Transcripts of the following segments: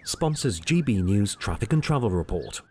sponsors GB News Traffic and Travel Report.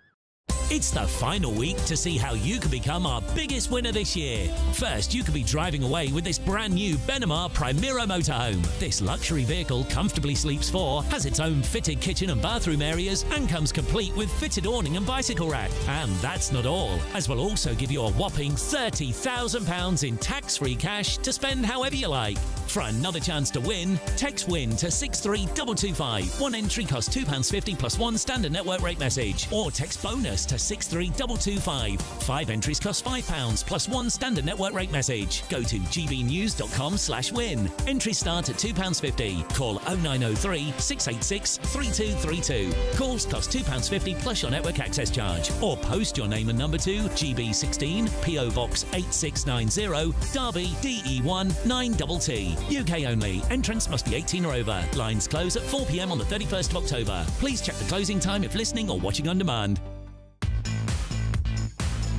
It's the final week to see how you can become our biggest winner this year. First, you could be driving away with this brand new Benamar Primera motorhome. This luxury vehicle comfortably sleeps four, has its own fitted kitchen and bathroom areas, and comes complete with fitted awning and bicycle rack. And that's not all, as we'll also give you a whopping £30,000 in tax-free cash to spend however you like. For another chance to win, text WIN to 63225. One entry costs £2.50 plus one standard network rate message, or text BONUS to 63225. 5 entries cost £5 plus one standard network rate message. Go to gbnews.com/win. Entries start at £2.50. Call 0903 686 3232. Calls cost £2.50 plus your network access charge. Or post your name and number to GB16 PO Box 8690 Derby DE1 9TT. UK only. Entrance must be 18 or over. Lines close at 4 p.m. on the 31st of October. Please check the closing time if listening or watching on demand.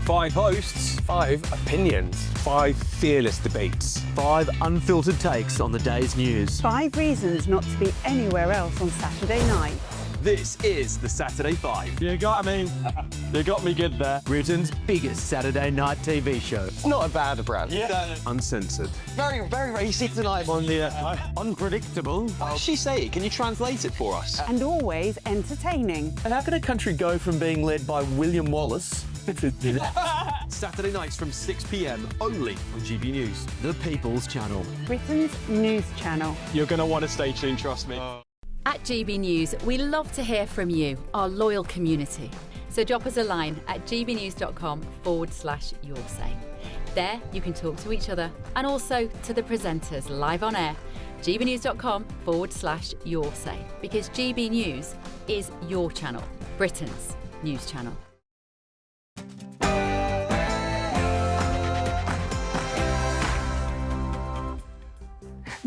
5 hosts, 5 opinions, 5 fearless debates, 5 unfiltered takes on the day's news. 5 reasons not to be anywhere else on Saturday night. This is the Saturday 5. You got me good there. Britain's biggest Saturday night TV show. It's not a bad brand. Yeah. Uncensored. Very, very racy tonight. On the Unpredictable. What does she say? Can you translate it for us? And always entertaining. And how can a country go from being led by William Wallace to Saturday nights from 6 p.m. only on GB News. The People's Channel. Britain's news channel. You're going to want to stay tuned, trust me. At GB News, we love to hear from you, our loyal community. So drop us a line at gbnews.com/yoursay. There you can talk to each other and also to the presenters live on air. gbnews.com/yoursay, because GB News is your channel, Britain's news channel.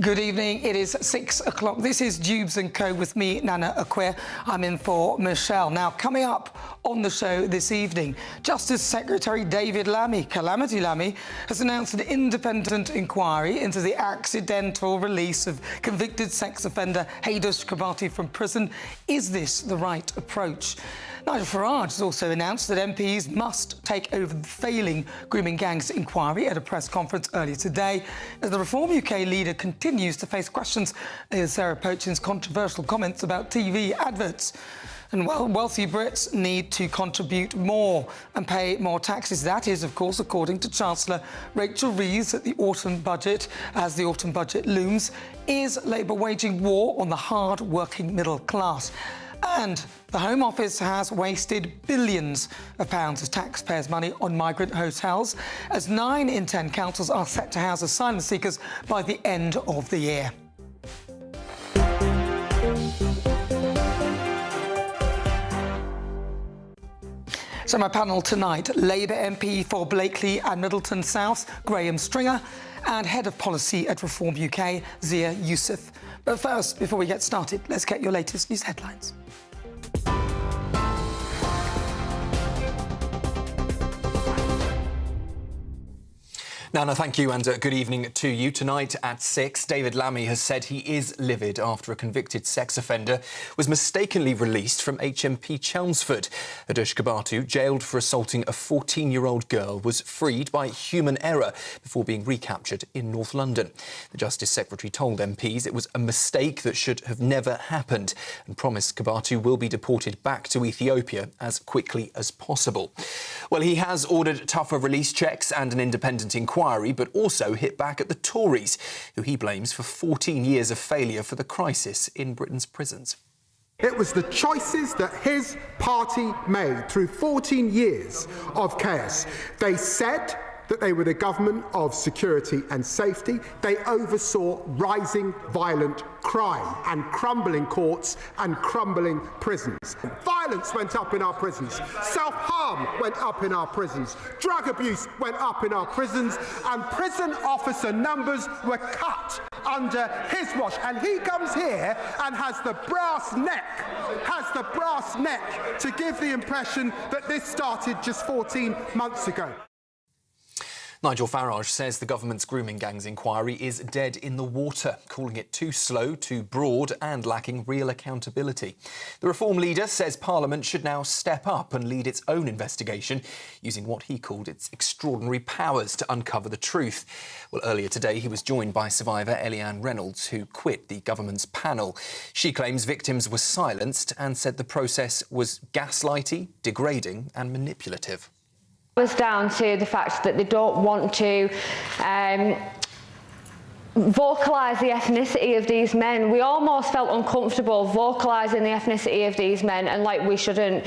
Good evening, it is 6 o'clock. This is Dewbs & Co with me, Nana Akwe. I'm in for Michelle. Now, coming up on the show this evening, Justice Secretary David Lammy, Calamity Lammy, has announced an independent inquiry into the accidental release of convicted sex offender Haidush Kabati from prison. Is this the right approach? Nigel Farage has also announced that MPs must take over the failing grooming gangs inquiry at a press conference earlier today, as the Reform UK leader continues to face questions over Sarah Pochin's controversial comments about TV adverts. And well, wealthy Brits need to contribute more and pay more taxes. That is, of course, according to Chancellor Rachel Reeves at the autumn budget. As the autumn budget looms, is Labour waging war on the hard-working middle class? And the Home Office has wasted billions of pounds of taxpayers' money on migrant hotels, as 9 in 10 councils are set to house asylum seekers by the end of the year. So my panel tonight, Labour MP for Blakely and Middleton South, Graham Stringer, and Head of Policy at Reform UK, Zia Youssef. But first, before we get started, let's get your latest news headlines. Nana, thank you, and good evening to you. Tonight at 6, David Lammy has said he is livid after a convicted sex offender was mistakenly released from HMP Chelmsford. Haidush Kabati, jailed for assaulting a 14-year-old girl, was freed by human error before being recaptured in North London. The Justice Secretary told MPs it was a mistake that should have never happened and promised Kabati will be deported back to Ethiopia as quickly as possible. Well, he has ordered tougher release checks and an independent inquiry, but also hit back at the Tories, who he blames for 14 years of failure for the crisis in Britain's prisons. It was the choices that his party made through 14 years of chaos. They said that they were the government of security and safety. They oversaw rising violent crime and crumbling courts and crumbling prisons. Violence went up in our prisons. Self-harm went up in our prisons. Drug abuse went up in our prisons. And prison officer numbers were cut under his watch. And he comes here and has the brass neck to give the impression that this started just 14 months ago. Nigel Farage says the government's grooming gangs inquiry is dead in the water, calling it too slow, too broad and lacking real accountability. The Reform leader says Parliament should now step up and lead its own investigation, using what he called its extraordinary powers to uncover the truth. Well, earlier today he was joined by survivor Eliane Reynolds, who quit the government's panel. She claims victims were silenced and said the process was gaslighty, degrading and manipulative. Was down to the fact that they don't want to vocalise the ethnicity of these men. We almost felt uncomfortable vocalising the ethnicity of these men, and like we shouldn't.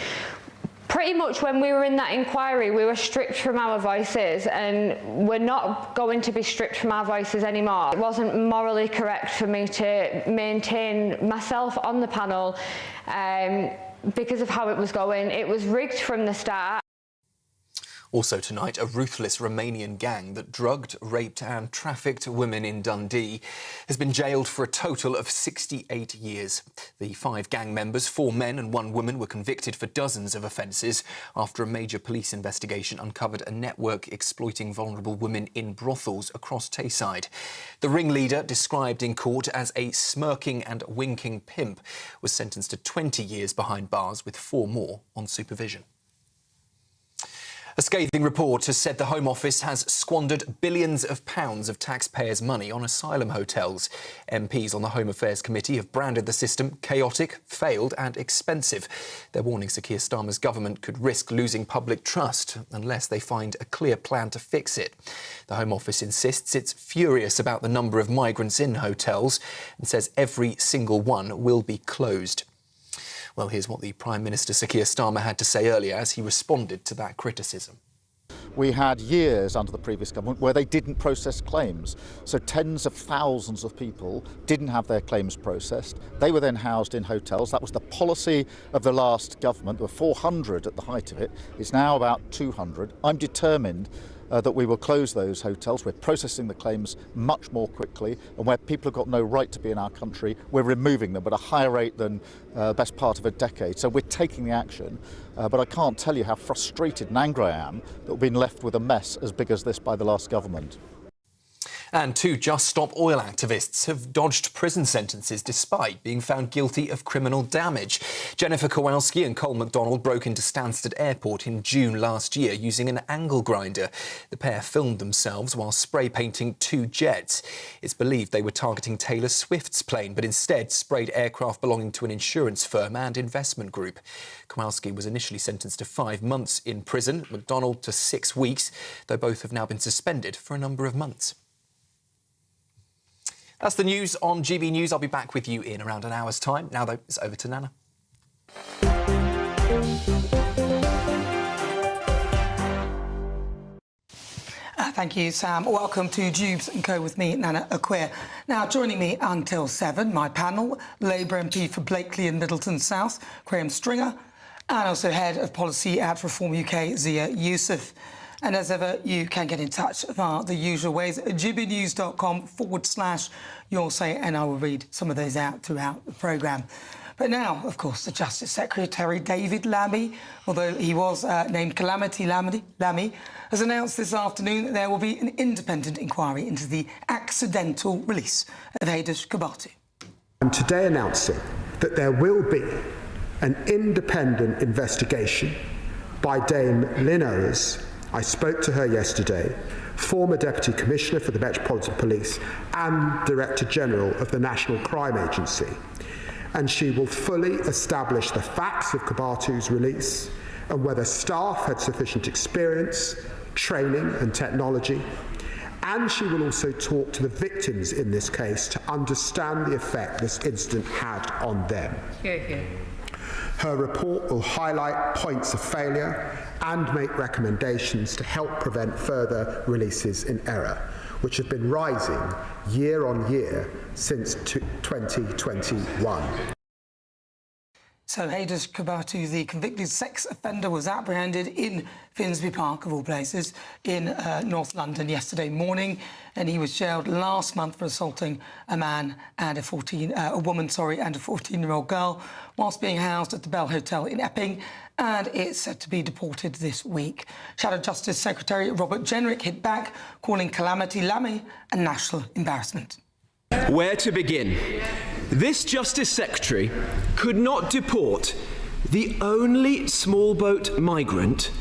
Pretty much when we were in that inquiry, we were stripped from our voices, and we're not going to be stripped from our voices anymore. It wasn't morally correct for me to maintain myself on the panel because of how it was going. It was rigged from the start. Also tonight, a ruthless Romanian gang that drugged, raped and trafficked women in Dundee has been jailed for a total of 68 years. The 5 gang members, 4 men and 1 woman, were convicted for dozens of offences after a major police investigation uncovered a network exploiting vulnerable women in brothels across Tayside. The ringleader, described in court as a smirking and winking pimp, was sentenced to 20 years behind bars, with 4 more on supervision. A scathing report has said the Home Office has squandered billions of pounds of taxpayers' money on asylum hotels. MPs on the Home Affairs Committee have branded the system chaotic, failed and expensive. They're warning Sir Keir Starmer's government could risk losing public trust unless they find a clear plan to fix it. The Home Office insists it's furious about the number of migrants in hotels and says every single one will be closed. Well, here's what the Prime Minister Sir Keir Starmer had to say earlier as he responded to that criticism. We had years under the previous government where they didn't process claims. So tens of thousands of people didn't have their claims processed. They were then housed in hotels. That was the policy of the last government. There were 400 at the height of it. It's now about 200. I'm determined that we will close those hotels. We're processing the claims much more quickly, and where people have got no right to be in our country, we're removing them at a higher rate than the best part of a decade. So we're taking the action, but I can't tell you how frustrated and angry I am that we've been left with a mess as big as this by the last government. And 2 Just Stop Oil activists have dodged prison sentences despite being found guilty of criminal damage. Jennifer Kowalski and Cole MacDonald broke into Stansted Airport in June last year using an angle grinder. The pair filmed themselves while spray painting 2 jets. It's believed they were targeting Taylor Swift's plane, but instead sprayed aircraft belonging to an insurance firm and investment group. Kowalski was initially sentenced to 5 months in prison, MacDonald to 6 weeks, though both have now been suspended for a number of months. That's the news on GB News. I'll be back with you in around an hour's time. Now, though, it's over to Nana. Thank you, Sam. Welcome to Dewbs & Co with me, Nana Acquia. Now, joining me until 7, my panel, Labour MP for Blakely and Middleton South, Graham Stringer, and also Head of Policy at Reform UK, Zia Youssef. And as ever, you can get in touch via the usual ways, gbnews.com/your say, and I will read some of those out throughout the programme. But now, of course, the Justice Secretary, David Lammy, although he was named Calamity Lammy, has announced this afternoon that there will be an independent inquiry into the accidental release of Haider Kabatu. I'm today announcing that there will be an independent investigation by Dame Lynn Owers. I spoke to her yesterday, former Deputy Commissioner for the Metropolitan Police and Director General of the National Crime Agency, and she will fully establish the facts of Kabatu's release and whether staff had sufficient experience, training and technology, and she will also talk to the victims in this case to understand the effect this incident had on them. Her report will highlight points of failure and make recommendations to help prevent further releases in error, which have been rising year on year since 2021. So Hades Kabatu, the convicted sex offender, was apprehended in Finsbury Park, of all places, in North London yesterday morning, and he was jailed last month for assaulting a man and a woman, and a 14-year-old girl, whilst being housed at the Bell Hotel in Epping, and it's set to be deported this week. Shadow Justice Secretary Robert Jenrick hit back, calling Calamity Lammy a national embarrassment. Where to begin? This Justice Secretary could not deport the only small boat migrant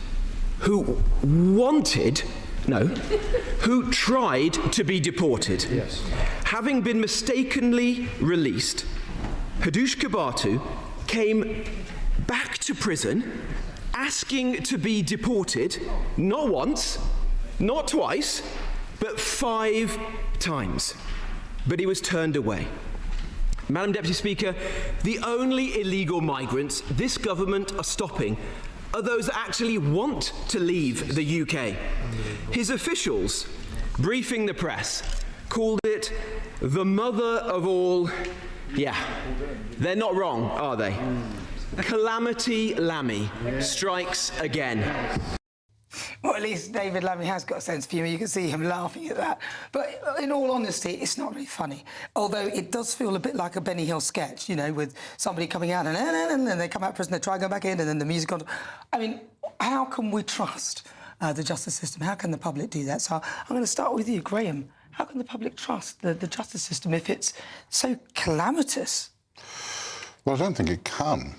who who tried to be deported. Yes. Having been mistakenly released, Hades Kabatu came back to prison asking to be deported, not once, not twice, but 5 times. But he was turned away. Madam Deputy Speaker, the only illegal migrants this government are stopping are those that actually want to leave the UK. His officials, briefing the press, called it the mother of all... Yeah, they're not wrong, are they? Calamity Lammy strikes again. Well, at least David Lammy has got a sense of humour. You can see him laughing at that. But in all honesty, it's not really funny. Although it does feel a bit like a Benny Hill sketch, you know, with somebody coming out and then they come out of prison, they try to go back in, and then the music on. I mean, how can we trust the justice system? How can the public do that? So I'm going to start with you, Graham. How can the public trust the justice system if it's so calamitous? Well, I don't think it can,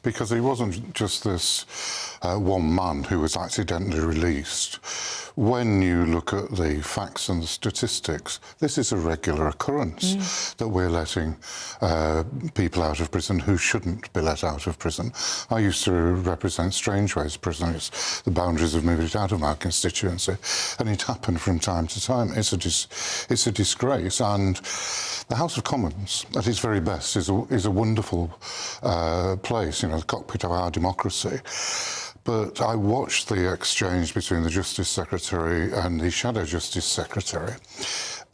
because he wasn't just this one man who was accidentally released. When you look at the facts and the statistics, this is a regular occurrence that we're letting people out of prison who shouldn't be let out of prison. I used to represent Strangeways prison. It's the boundaries have moved it out of my constituency, and it happened from time to time. It's a disgrace, and the House of Commons, at its very best, is a wonderful place, you know, the cockpit of our democracy. But I watched the exchange between the Justice Secretary and the Shadow Justice Secretary,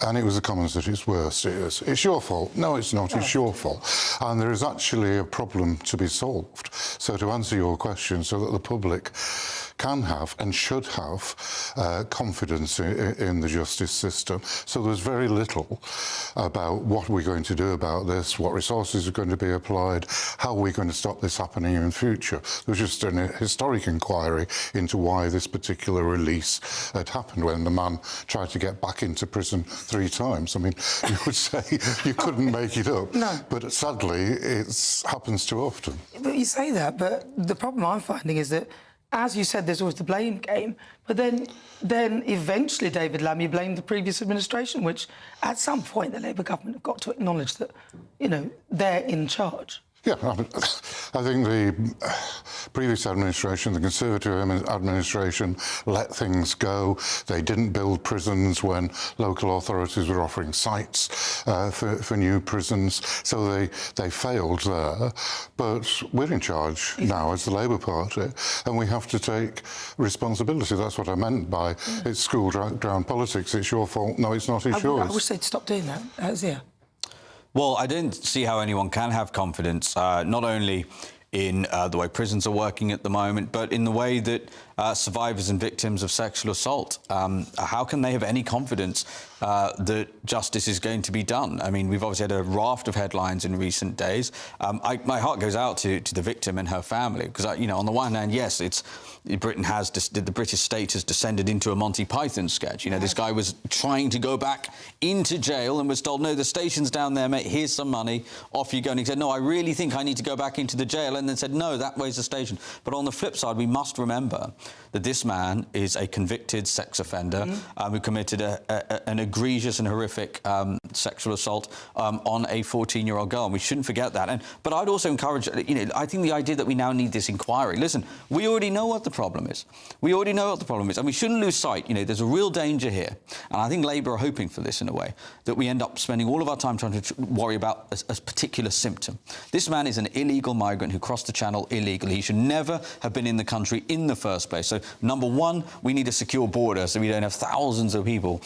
and it was the Commons at its worst. It's your fault. No, it's not. It's your fault. And there is actually a problem to be solved. So to answer your question, so that the public can have and should have confidence in the justice system. So there's very little about what we're going to do about this, what resources are going to be applied, how we're going to stop this happening in the future. There's just a historic inquiry into why this particular release had happened when the man tried to get back into prison 3 times. I mean, you would say you couldn't make it up. No. But sadly, it happens too often. But you say that, but the problem I'm finding is that, as you said, there's always the blame game, but then eventually David Lammy blamed the previous administration, which at some point the Labour government have got to acknowledge that, you know, they're in charge. Yeah, I think the previous administration, the Conservative administration, let things go. They didn't build prisons when local authorities were offering sites for new prisons, so they failed there. But we're in charge now as the Labour Party, and we have to take responsibility. That's what I meant by it's school-ground politics. It's your fault. No, it's not. It's yours. I wish they'd stop doing that. Yeah. Well, I don't see how anyone can have confidence, not only in the way prisons are working at the moment, but in the way that survivors and victims of sexual assault, how can they have any confidence that justice is going to be done? I mean, we've obviously had a raft of headlines in recent days. My heart goes out to the victim and her family, because, you know, on the one hand, yes, the British state has descended into a Monty Python sketch. You know, this guy was trying to go back into jail and was told, no, the station's down there, mate, here's some money, off you go. And he said, no, I really think I need to go back into the jail, and then said, no, that way's the station. But on the flip side, we must remember that this man is a convicted sex offender who committed an egregious and horrific sexual assault on a 14-year-old girl. And we shouldn't forget that. But I'd also encourage, you know, I think the idea that we now need this inquiry. Listen, we already know what the problem is. We already know what the problem is, and we shouldn't lose sight. You know, there's a real danger here, and I think Labour are hoping for this in a way, that we end up spending all of our time trying to worry about a particular symptom. This man is an illegal migrant who crossed the Channel illegally. He should never have been in the country in the first place. So, number one, we need a secure border so we don't have thousands of people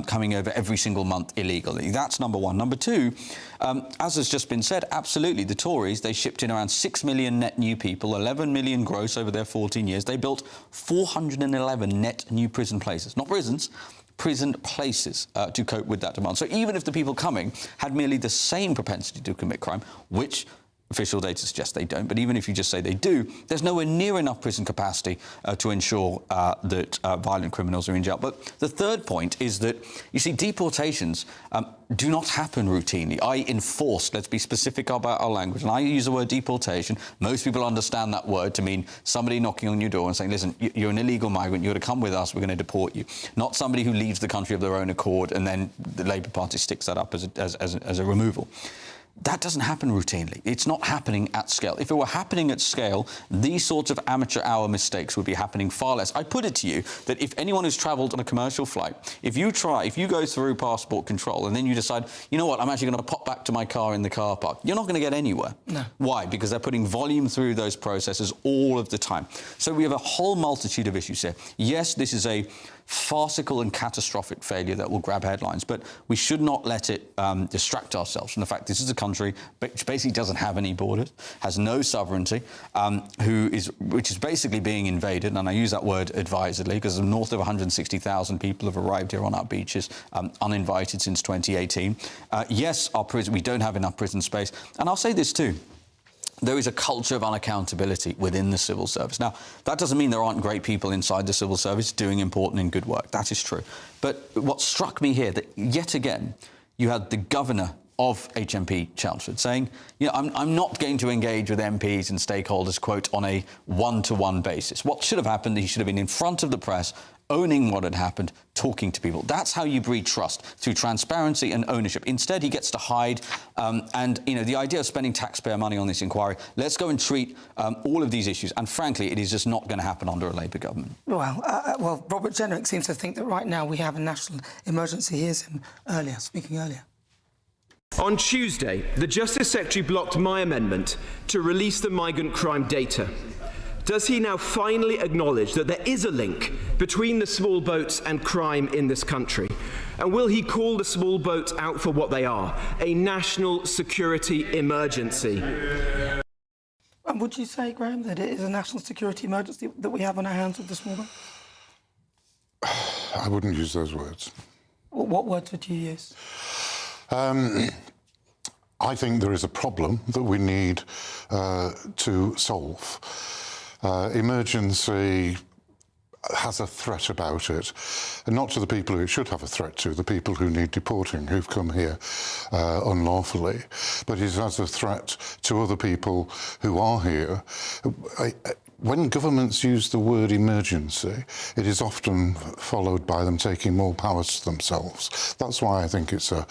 coming coming over every single month illegally. That's number one. Number two, as has just been said, absolutely, the Tories, they shipped in around 6 million net new people, 11 million gross over their 14 years. They built 411 net new prison places, not prisons, prison places to cope with that demand. So even if the people coming had merely the same propensity to commit crime, which official data suggests they don't, but even if you just say they do, there's nowhere near enough prison capacity to ensure that violent criminals are in jail. But the third point is that, you see, deportations do not happen routinely. Enforced, let's be specific about our language, and I use the word deportation. Most people understand that word to mean somebody knocking on your door and saying, listen, you're an illegal migrant, you're going to come with us, we're going to deport you. Not somebody who leaves the country of their own accord and then the Labour Party sticks that up as a removal. That doesn't happen routinely. It's not happening at scale. If it were happening at scale, these sorts of amateur hour mistakes would be happening far less. I put it to you that if anyone who's travelled on a commercial flight, if you go through passport control and then you decide, you know what, I'm actually going to pop back to my car in the car park, you're not going to get anywhere. No. Why? Because they're putting volume through those processes all of the time. So we have a whole multitude of issues here. Yes, this is a farcical and catastrophic failure that will grab headlines, but we should not let it distract ourselves from the fact this is a country which basically doesn't have any borders, has no sovereignty, which is basically being invaded, and I use that word advisedly because north of 160,000 people have arrived here on our beaches uninvited since 2018. Yes, we don't have enough prison space, and I'll say this too. There is a culture of unaccountability within the civil service. Now, that doesn't mean there aren't great people inside the civil service doing important and good work. That is true. But what struck me here, that yet again, you had the governor of HMP Chelmsford saying, you know, I'm not going to engage with MPs and stakeholders, quote, on a one-to-one basis. What should have happened, he should have been in front of the press, owning what had happened, talking to people. That's how you breed trust, through transparency and ownership. Instead, he gets to hide. And, you know, the idea of spending taxpayer money on this inquiry, let's go and treat all of these issues. And frankly, it is just not going to happen under a Labour government. Well, Robert Jenrick seems to think that right now we have a national emergency. Here's him speaking earlier. On Tuesday, the Justice Secretary blocked my amendment to release the migrant crime data. Does he now finally acknowledge that there is a link between the small boats and crime in this country? And will he call the small boats out for what they are, a national security emergency? And would you say, Graham, that it is a national security emergency that we have on our hands with the small boat? I wouldn't use those words. What words would you use? I think there is a problem that we need to solve. Emergency has a threat about it, and not to the people who it should have a threat to, the people who need deporting, who've come here unlawfully, but it has a threat to other people who are here. When governments use the word emergency, it is often followed by them taking more powers to themselves. That's why I think it's a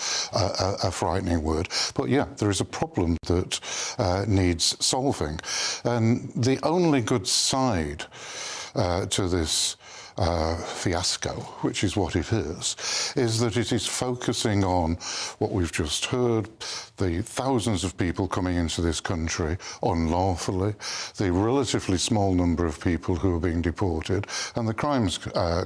frightening word. But yeah, there is a problem that needs solving. And the only good side to this fiasco, which is what it is that it is focusing on what we've just heard, the thousands of people coming into this country unlawfully, the relatively small number of people who are being deported, and the crimes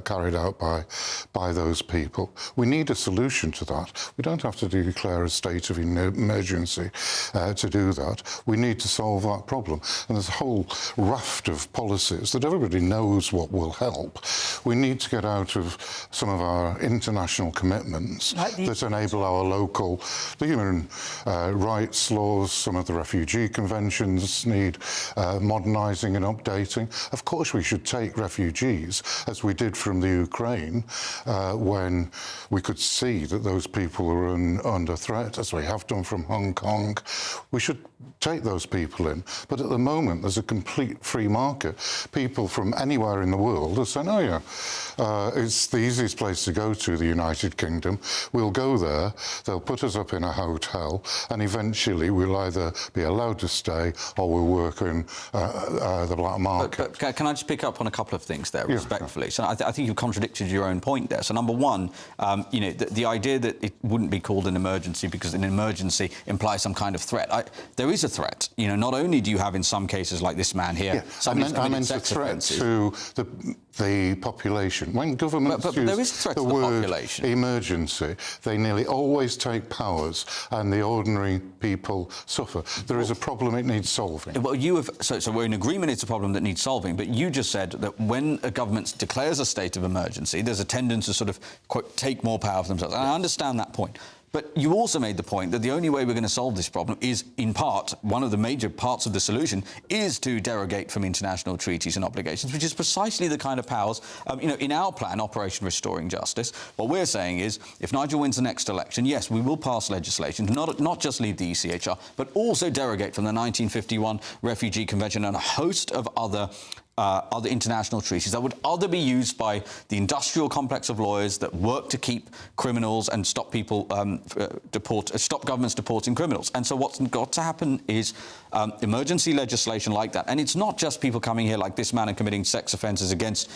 carried out by those people. We need a solution to that. We don't have to declare a state of emergency to do that. We need to solve that problem. And there's a whole raft of policies that everybody knows what will help. We need to get out of some of our international commitments that enable our local, the human rights laws, some of the refugee conventions need modernising and updating. Of course, we should take refugees, as we did from the Ukraine, when we could see that those people were under threat, as we have done from Hong Kong. We should take those people in. But at the moment, there's a complete free market. People from anywhere in the world are saying, oh yeah, it's the easiest place to go to, the United Kingdom. We'll go there, they'll put us up in a hotel, and eventually we'll either be allowed to stay or we'll work in the black market. But can I just pick up on a couple of things there, respectfully? So I think you've contradicted your own point there. So number one, you know, the idea that it wouldn't be called an emergency because an emergency implies some kind of threat. There is a threat. You know, not only do you have in some cases like this man here, I meant a threat to the population. When governments but use there is a threat the to the word population. emergency, they nearly always take powers and the ordinary people suffer. There is a problem, it needs solving. Well, so we're in agreement it's a problem that needs solving, but you just said that when a government declares a state of emergency, there's a tendency to sort of, quote, take more power for themselves. And I understand that point. But you also made the point that the only way we're going to solve this problem is, in part, one of the major parts of the solution is to derogate from international treaties and obligations, which is precisely the kind of powers, in our plan, Operation Restoring Justice, what we're saying is, if Nigel wins the next election, yes, we will pass legislation, not just leave the ECHR, but also derogate from the 1951 Refugee Convention and a host of other international treaties that would either be used by the industrial complex of lawyers that work to keep criminals and stop people stop governments deporting criminals. And so what's got to happen is emergency legislation like that. And it's not just people coming here like this man and committing sex offences against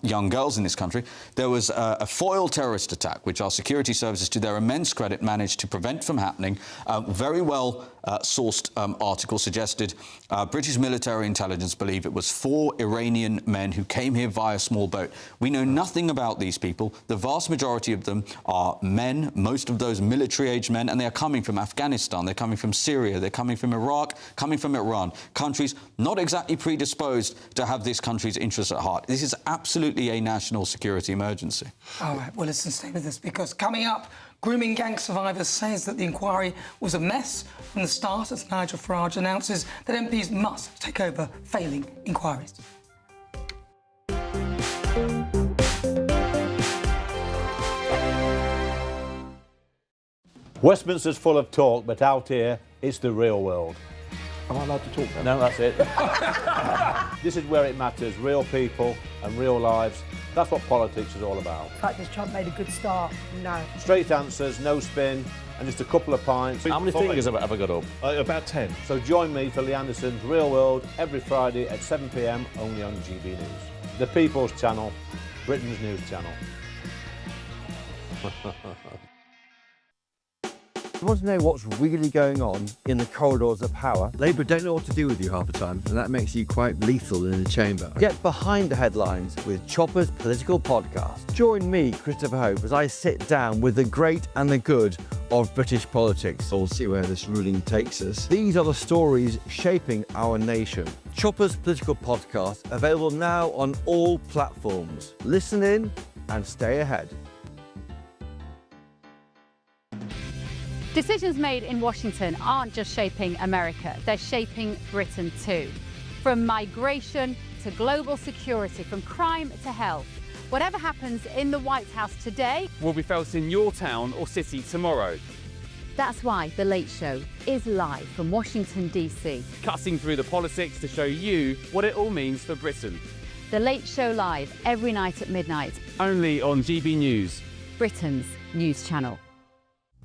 young girls in this country. There was a foiled terrorist attack, which our security services, to their immense credit, managed to prevent from happening. Very well sourced article suggested British military intelligence believe it was 4 Iranian men who came here via small boat. We know nothing about these people. The vast majority of them are men, most of those military-aged men, and they are coming from Afghanistan, they're coming from Syria, they're coming from Iraq, coming from Iran, countries not exactly predisposed to have this country's interests at heart. This is absolutely a national security emergency. All right, well, listen, stay with us, because coming up, grooming gang survivors says that the inquiry was a mess from the start as Nigel Farage announces that MPs must take over failing inquiries. Westminster's full of talk, but out here, it's the real world. Am I allowed to talk now? No, that's it. This is where it matters, real people and real lives. That's what politics is all about. The fact has Trump made a good start? No. Straight answers, no spin, and just a couple of pints. How many fingers have I got up? About 10. So join me for Lee Anderson's Real World every Friday at 7 p.m, only on GB News. The People's Channel, Britain's news channel. You want to know what's really going on in the corridors of power? Labour don't know what to do with you half the time, and that makes you quite lethal in the chamber. Get behind the headlines with Chopper's political podcast. Join me, Christopher Hope, as I sit down with the great and the good of British politics. We'll see where this ruling takes us. These are the stories shaping our nation. Chopper's political podcast, available now on all platforms. Listen in and stay ahead. Decisions made in Washington aren't just shaping America, they're shaping Britain too. From migration to global security, from crime to health. Whatever happens in the White House today will be felt in your town or city tomorrow. That's why The Late Show is live from Washington, D.C. Cutting through the politics to show you what it all means for Britain. The Late Show live every night at midnight. Only on GB News, Britain's news channel.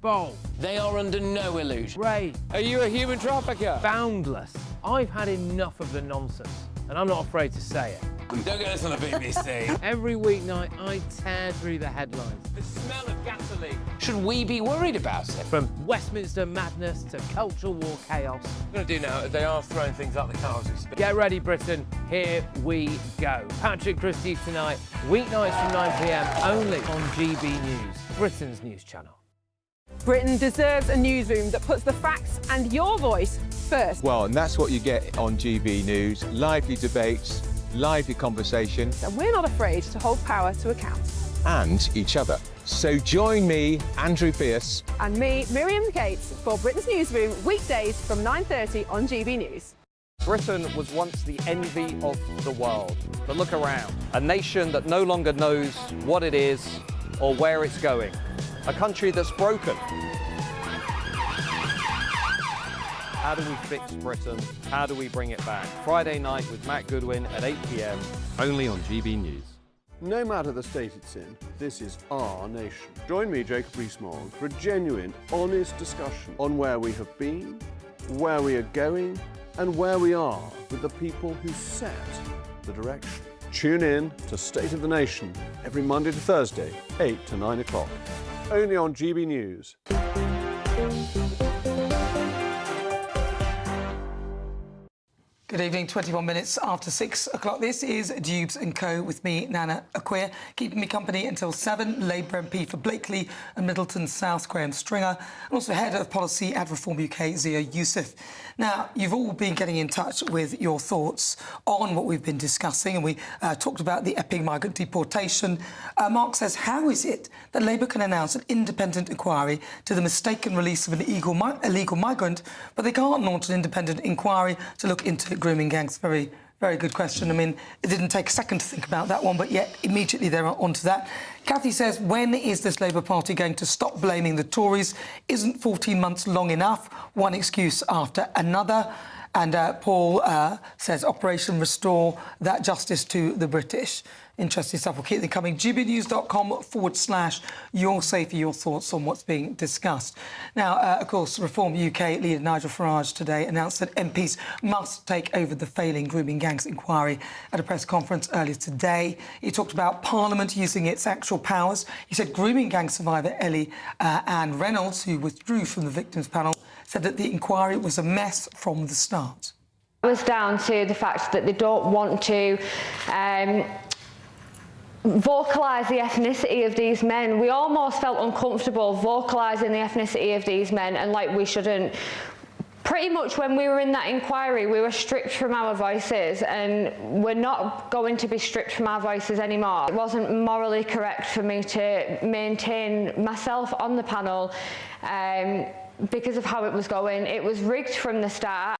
Bowl. They are under no illusion. Ray. Are you a human trafficker? Boundless. I've had enough of the nonsense, and I'm not afraid to say it. Don't get this on the BBC. Every weeknight, I tear through the headlines. The smell of gasoline. Should we be worried about it? From Westminster madness to cultural war chaos. What I'm going to do now is they are throwing things out the car as we speak. Get ready, Britain. Here we go. Patrick Christie tonight, weeknights from 9 p.m, only on GB News, Britain's news channel. Britain deserves a newsroom that puts the facts and your voice first. Well, and that's what you get on GB News. Lively debates, lively conversation. And we're not afraid to hold power to account. And each other. So join me, Andrew Pierce. And me, Miriam Gates, for Britain's Newsroom, weekdays from 9:30 on GB News. Britain was once the envy of the world. But look around. A nation that no longer knows what it is or where it's going. A country that's broken. How do we fix Britain? How do we bring it back? Friday night with Matt Goodwin at 8 p.m, only on GB News. No matter the state it's in, this is our nation. Join me, Jacob Rees-Mogg, for a genuine, honest discussion on where we have been, where we are going, and where we are with the people who set the direction. Tune in to State of the Nation every Monday to Thursday, 8 to 9 o'clock. Only on GB News. Good evening, 21 minutes after 6 o'clock. This is Dewbs and Co with me, Nana Acquia. Keeping me company until 7, Labour MP for Blakely and Middleton South, Graham Stringer, and also Head of Policy at Reform UK, Zia Youssef. Now, you've all been getting in touch with your thoughts on what we've been discussing, and we talked about the epic migrant deportation. Mark says, how is it that Labour can announce an independent inquiry to the mistaken release of an illegal migrant, but they can't launch an independent inquiry to look into grooming gangs? Very, very good question. I mean, it didn't take a second to think about that one, but yet immediately they're onto that. Kathy says, when is this Labour Party going to stop blaming the Tories? Isn't 14 months long enough? One excuse after another. And Paul says, Operation Restore that justice to the British. Interesting stuff. We'll keep them coming. GBNews.com/your safety, your thoughts on what's being discussed. Now, of course, Reform UK leader Nigel Farage today announced that MPs must take over the failing grooming gangs inquiry at a press conference earlier today. He talked about Parliament using its actual powers. He said grooming gang survivor Ellie Ann Reynolds, who withdrew from the victims panel, said that the inquiry was a mess from the start. It was down to the fact that they don't want to vocalise the ethnicity of these men. We almost felt uncomfortable vocalising the ethnicity of these men, and like we shouldn't. Pretty much when we were in that inquiry, we were stripped from our voices, and we're not going to be stripped from our voices anymore. It wasn't morally correct for me to maintain myself on the panel because of how it was going. It was rigged from the start.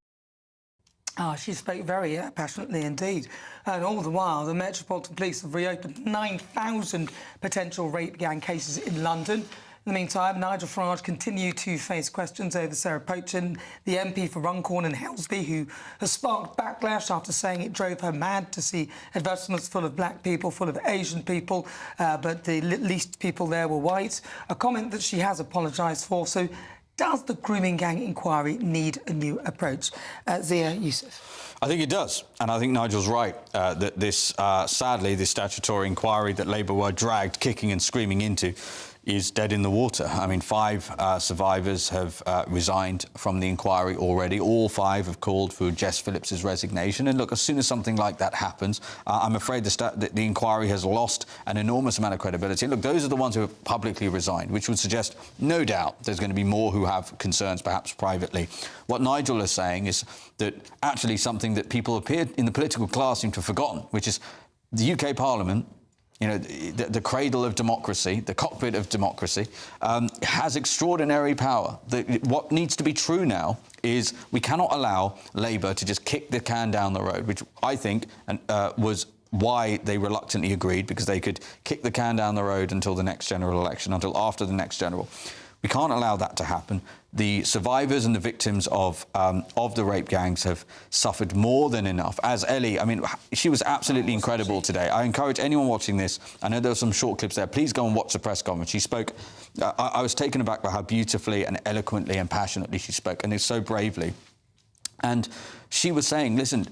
She spoke very passionately indeed. And all the while, the Metropolitan Police have reopened 9,000 potential rape gang cases in London. In the meantime, Nigel Farage continued to face questions over Sarah Pochin, the MP for Runcorn and Helsby, who has sparked backlash after saying it drove her mad to see advertisements full of black people, full of Asian people, but the least people there were white, a comment that she has apologised for. So does the grooming gang inquiry need a new approach? Zia Youssef. I think it does, and I think Nigel's right that this, sadly, this statutory inquiry that Labour were dragged kicking and screaming into is dead in the water. I mean, 5 survivors have resigned from the inquiry already. All 5 have called for Jess Phillips's resignation. And look, as soon as something like that happens, I'm afraid the inquiry has lost an enormous amount of credibility. Look, those are the ones who have publicly resigned, which would suggest, no doubt, there's going to be more who have concerns, perhaps privately. What Nigel is saying is that actually something that people appeared in the political class seem to have forgotten, which is the UK Parliament, you know, the cradle of democracy, the cockpit of democracy, has extraordinary power. What needs to be true now is we cannot allow Labour to just kick the can down the road, which I think was why they reluctantly agreed, because they could kick the can down the road until the next general election, until after the next general. We can't allow that to happen. The survivors and the victims of the rape gangs have suffered more than enough. As Ellie, I mean, she was absolutely incredible today. I encourage anyone watching this, I know there are some short clips there, please go and watch the press conference. She spoke, I was taken aback by how beautifully and eloquently and passionately she spoke, and so bravely. And she was saying, listen,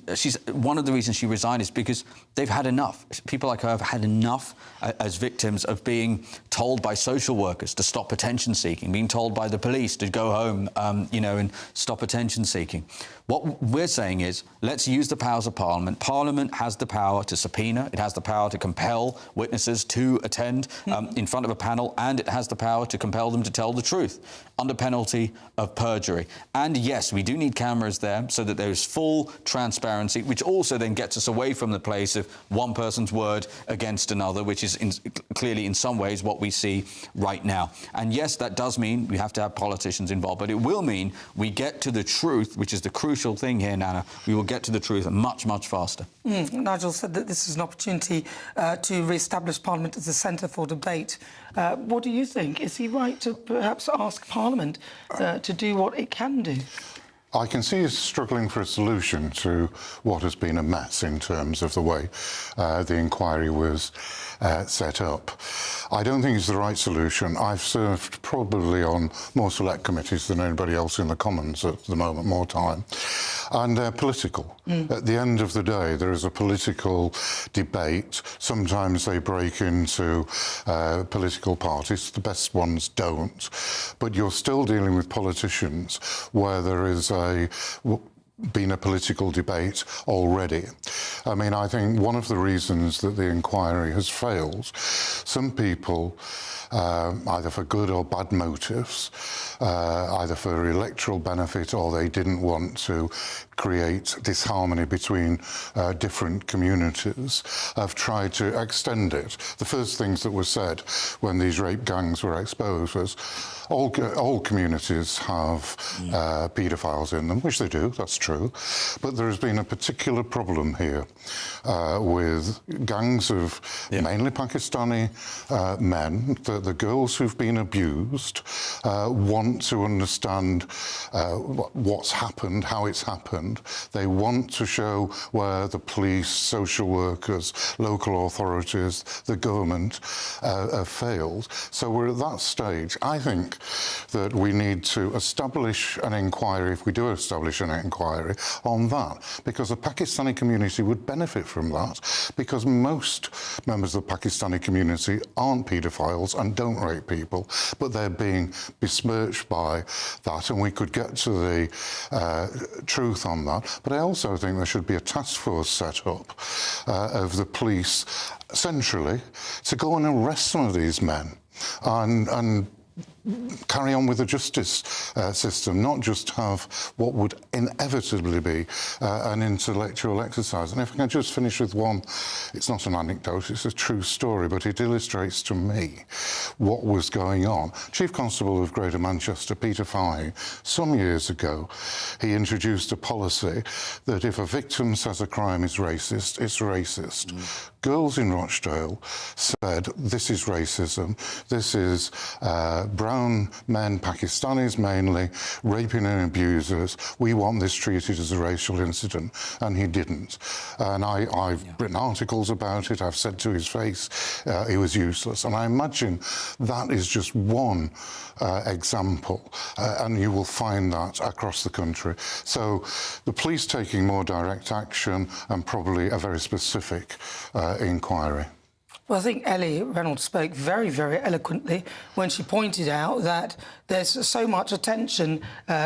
one of the reasons she resigned is because they've had enough. People like her have had enough as victims of being told by social workers to stop attention seeking, being told by the police to go home, you know, and stop attention seeking. What we're saying is, let's use the powers of Parliament. Parliament has the power to subpoena, it has the power to compel witnesses to attend in front of a panel, and it has the power to compel them to tell the truth under penalty of perjury. And yes, we do need cameras there so that there is full transparency, which also then gets us away from the place of one person's word against another, which is clearly in some ways what we see right now. And yes, that does mean we have to have politicians involved, but it will mean we get to the truth, which is the crucial thing here, Nana. We will get to the truth much, much faster. Nigel said that this is an opportunity to re-establish Parliament as a centre for debate. What do you think? Is he right to perhaps ask Parliament to do what it can do? I can see us struggling for a solution to what has been a mess in terms of the way the inquiry was set up. I don't think it's the right solution. I've served probably on more select committees than anybody else in the Commons at the moment, more time. And they're political. At the end of the day, there is a political debate. Sometimes they break into political parties. The best ones don't. But you're still dealing with politicians where there is been a political debate already. I mean, I think one of the reasons that the inquiry has failed, some people, either for good or bad motives, either for electoral benefit or they didn't want to create disharmony between different communities, have tried to extend it. The first things that were said when these rape gangs were exposed was all communities have paedophiles in them, which they do, that's true, but there has been a particular problem here with gangs of mainly Pakistani men, the girls who've been abused want to understand what's happened, how it's happened. They want to show where the police, social workers, local authorities, the government have failed. So we're at that stage. I think that we need to establish an inquiry, if we do establish an inquiry, on that, because the Pakistani community would benefit from that, because most members of the Pakistani community aren't paedophiles and don't rape people, but they're being besmirched by that, and we could get to the truth on that. But I also think there should be a task force set up of the police centrally to go and arrest some of these men and carry on with the justice system, not just have what would inevitably be an intellectual exercise. And if I can just finish with one, it's not an anecdote, it's a true story, but it illustrates to me what was going on. Chief Constable of Greater Manchester, Peter Fahey, some years ago, he introduced a policy that if a victim says a crime is racist, it's racist. Girls in Rochdale said, this is racism, this is brown men, Pakistanis mainly, raping and abusers. We want this treated as a racial incident. And he didn't. And I've written articles about it. I've said to his face, he was useless. And I imagine that is just one example. And you will find that across the country. So the police taking more direct action and probably a very specific inquiry. Well, I think Ellie Reynolds spoke very, very eloquently when she pointed out that there's so much attention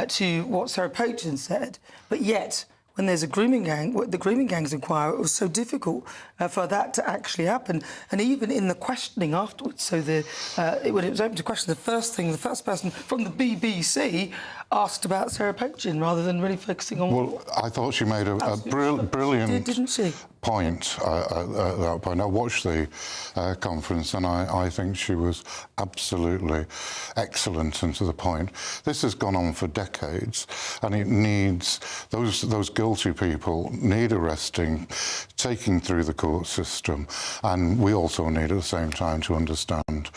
to what Sarah Pochen said, but yet when there's a grooming gang, the grooming gangs inquiry, it was so difficult for that to actually happen. And even in the questioning afterwards, so when it was open to question, the first person from the BBC asked about Sarah Pochen rather than really focusing on... Well, I thought she made a brilliant... Didn't she? Point at that point. I watched the conference and I think she was absolutely excellent and to the point. This has gone on for decades and it needs, those guilty people need arresting, taking through the court system, and we also need at the same time to understand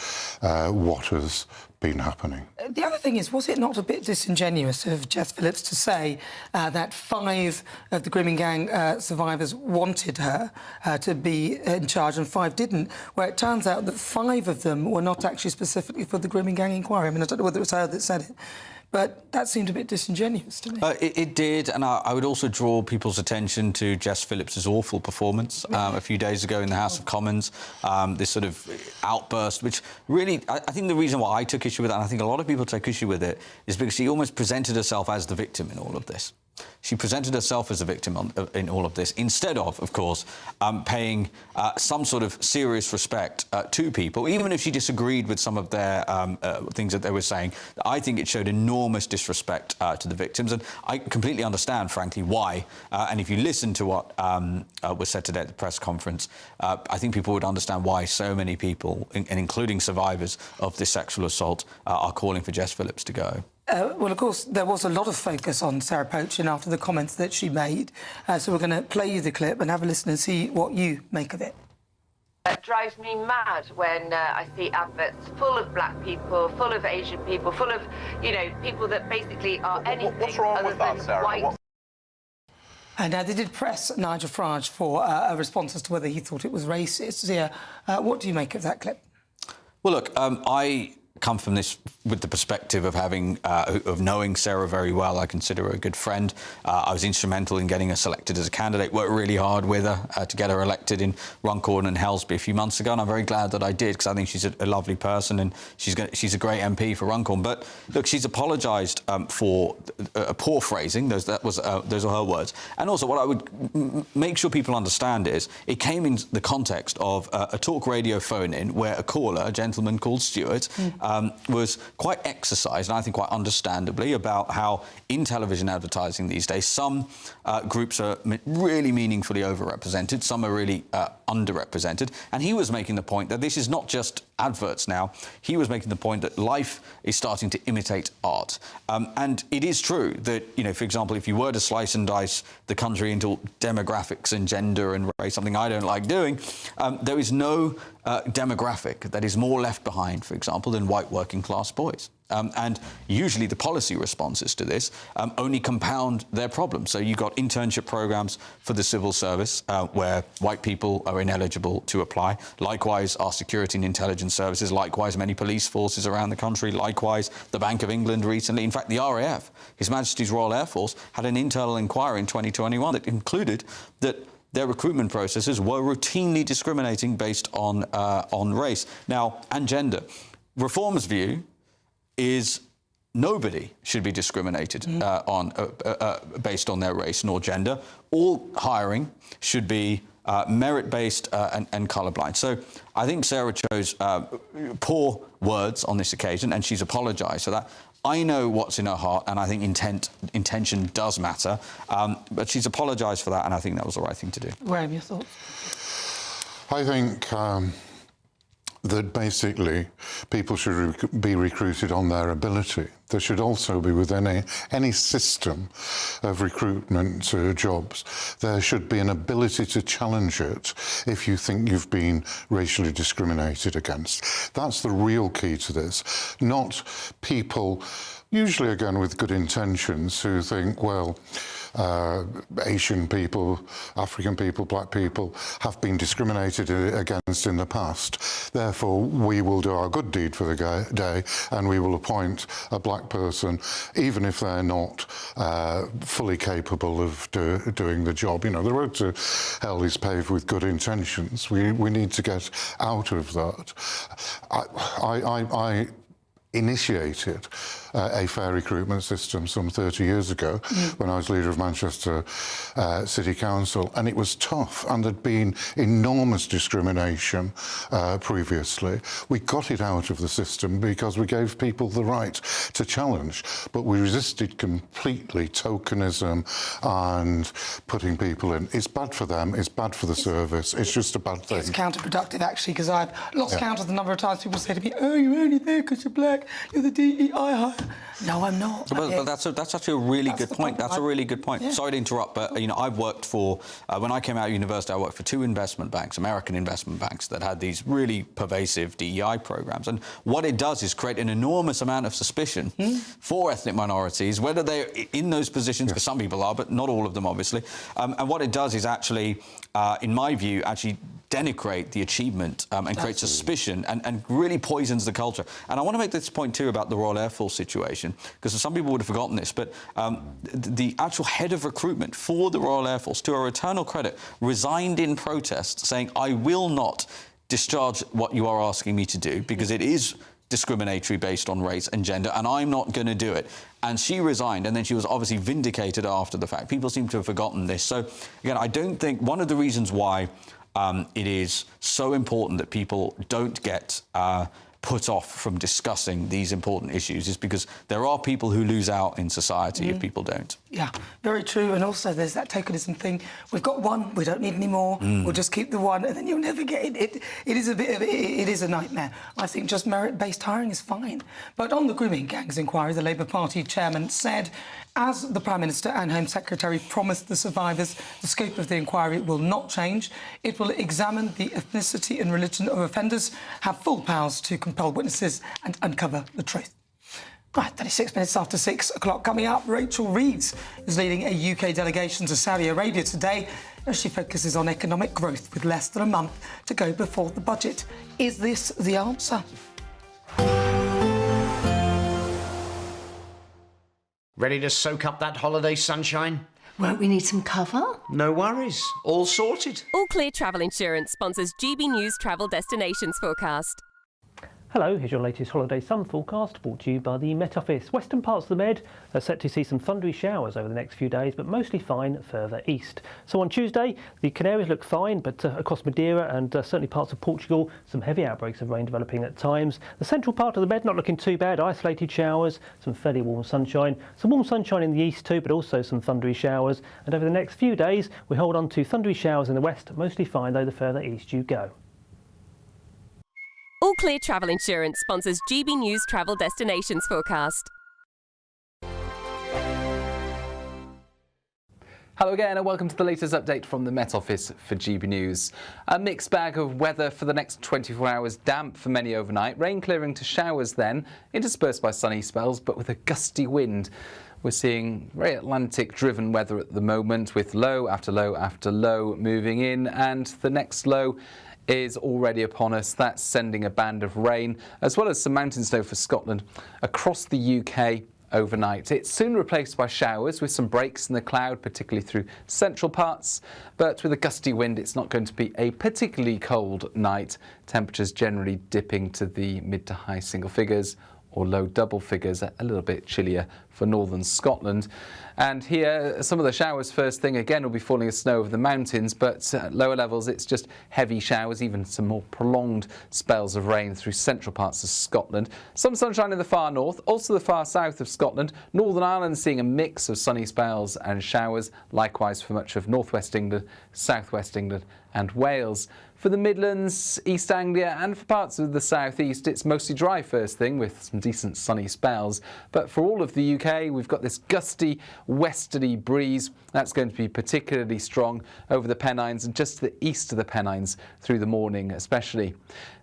what has been happening. The other thing is, was it not a bit disingenuous of Jess Phillips to say that 5 of the grooming gang survivors wanted her to be in charge and 5 didn't, where it turns out that 5 of them were not actually specifically for the grooming gang inquiry? I mean, I don't know whether it was her that said it, but that seemed a bit disingenuous to me. It did, and I would also draw people's attention to Jess Phillips' awful performance a few days ago in the House of Commons. This sort of outburst, which really, I think the reason why I took issue with it, and I think a lot of people take issue with it, is because she almost presented herself as the victim in all of this. She presented herself as a victim in all of this, instead of course, paying some sort of serious respect to people, even if she disagreed with some of their things that they were saying. I think it showed enormous disrespect to the victims, and I completely understand, frankly, why. And if you listen to what was said today at the press conference, I think people would understand why so many people, and including survivors of this sexual assault, are calling for Jess Phillips to go. Well, of course, there was a lot of focus on Sarah Pochen after the comments that she made. So we're going to play you the clip and have a listen and see what you make of it. It drives me mad when I see adverts full of black people, full of Asian people, full of, you know, people that basically are anything What's wrong other with that, than Sarah? white. And they did press Nigel Farage for a response as to whether he thought it was racist. Zia, what do you make of that clip? Well, look, I come from this with the perspective of knowing Sarah very well. I consider her a good friend. I was instrumental in getting her selected as a candidate, worked really hard with her to get her elected in Runcorn and Helsby a few months ago, and I'm very glad that I did, because I think she's a lovely person and she's a great MP for Runcorn. But look, she's apologised for poor phrasing. Those are her words. And also, what I would make sure people understand is it came in the context of a talk radio phone-in where a caller, a gentleman called Stuart, was quite exercised, and I think quite understandably, about how in television advertising these days, some groups are really meaningfully overrepresented, some are really underrepresented. And he was making the point that this is not just adverts now. He was making the point that life is starting to imitate art. And it is true that, for example, if you were to slice and dice the country into demographics and gender and race, something I don't like doing, there is no demographic that is more left behind, for example, than white working class boys. And usually the policy responses to this only compound their problems. So you've got internship programs for the civil service where white people are ineligible to apply. Likewise, our security and intelligence services, likewise many police forces around the country, likewise the Bank of England recently. In fact, the RAF, His Majesty's Royal Air Force, had an internal inquiry in 2021 that concluded that their recruitment processes were routinely discriminating based on race. Now, and gender. Reform's view is nobody should be discriminated based on their race nor gender. All hiring should be merit-based and colourblind. So I think Sarah chose poor words on this occasion, and she's apologised for that. I know what's in her heart, and I think intention does matter. But she's apologised for that, and I think that was the right thing to do. Graham, your thoughts? I think that basically people should be recruited on their ability. There should also be, with any system of recruitment to jobs, there should be an ability to challenge it if you think you've been racially discriminated against. That's the real key to this, not people, usually again with good intentions, who think, well, Asian people, African people, black people have been discriminated against in the past. Therefore, we will do our good deed for the day and we will appoint a black person, even if they're not fully capable of doing the job. The road to hell is paved with good intentions. We need to get out of that. I initiated a fair recruitment system some 30 years ago when I was leader of Manchester City Council, and it was tough, and there'd been enormous discrimination previously. We got it out of the system because we gave people the right to challenge, but we resisted completely tokenism and putting people in. It's bad for them, it's bad for the service, it's just a bad thing. It's counterproductive, actually, because I've lost count of the number of times people say to me, oh, you're only there because you're black, you're the DEI hire. No, I'm not. But that's actually a really good point. That's a really good point. Yeah. Sorry to interrupt, but I've worked for when I came out of university, I worked for 2 investment banks, American investment banks, that had these really pervasive DEI programs. And what it does is create an enormous amount of suspicion for ethnic minorities, whether they're in those positions, because some people are, but not all of them, obviously. And what it does is actually, in my view, actually denigrate the achievement and create suspicion and really poisons the culture. And I want to make this point too about the Royal Air Force situation, because some people would have forgotten this, but the actual head of recruitment for the Royal Air Force, to her eternal credit, resigned in protest, saying, I will not discharge what you are asking me to do because it is discriminatory based on race and gender, and I'm not going to do it. And she resigned, and then she was obviously vindicated after the fact. People seem to have forgotten this. So, again, I don't think one of the reasons why it is so important that people don't get put off from discussing these important issues is because there are people who lose out in society if people don't. Yeah, very true. And also there's that tokenism thing. We've got one, we don't need any more. We'll just keep the one, and then you'll never get it. It is a bit of it is a nightmare. I think just merit-based hiring is fine. But on the grooming gangs inquiry, the Labour Party chairman said, as the Prime Minister and Home Secretary promised the survivors, the scope of the inquiry will not change. It will examine the ethnicity and religion of offenders, have full powers to compel witnesses and uncover the truth. Right, 36 minutes after 6 o'clock. Coming up, Rachel Reeves is leading a UK delegation to Saudi Arabia today as she focuses on economic growth with less than a month to go before the budget. Is this the answer? Ready to soak up that holiday sunshine? Won't we need some cover? No worries. All sorted. All Clear Travel Insurance sponsors GB News Travel Destinations Forecast. Hello, here's your latest holiday sun forecast brought to you by the Met Office. Western parts of the Med are set to see some thundery showers over the next few days, but mostly fine further east. So on Tuesday, the Canaries look fine, but across Madeira and certainly parts of Portugal, some heavy outbreaks of rain developing at times. The central part of the Med not looking too bad, isolated showers, some fairly warm sunshine. Some warm sunshine in the east too, but also some thundery showers. And over the next few days, we hold on to thundery showers in the west, mostly fine though the further east you go. All Clear Travel Insurance sponsors GB News Travel Destinations Forecast. Hello again and welcome to the latest update from the Met Office for GB News. A mixed bag of weather for the next 24 hours, damp for many overnight, rain clearing to showers then, interspersed by sunny spells but with a gusty wind. We're seeing very Atlantic-driven weather at the moment with low after low after low moving in, and the next low is already upon us. That's sending a band of rain as well as some mountain snow for Scotland across the UK overnight. It's soon replaced by showers with some breaks in the cloud, particularly through central parts, but with a gusty wind it's not going to be a particularly cold night. Temperatures generally dipping to the mid to high single figures or low double figures, a little bit chillier for northern Scotland. And here, some of the showers first thing again will be falling as snow over the mountains, but at lower levels it's just heavy showers, even some more prolonged spells of rain through central parts of Scotland. Some sunshine in the far north, also the far south of Scotland. Northern Ireland seeing a mix of sunny spells and showers, likewise for much of northwest England, southwest England and Wales. For the Midlands, East Anglia and for parts of the southeast, it's mostly dry first thing with some decent sunny spells. But for all of the UK, we've got this gusty westerly breeze. That's going to be particularly strong over the Pennines and just to the east of the Pennines through the morning especially.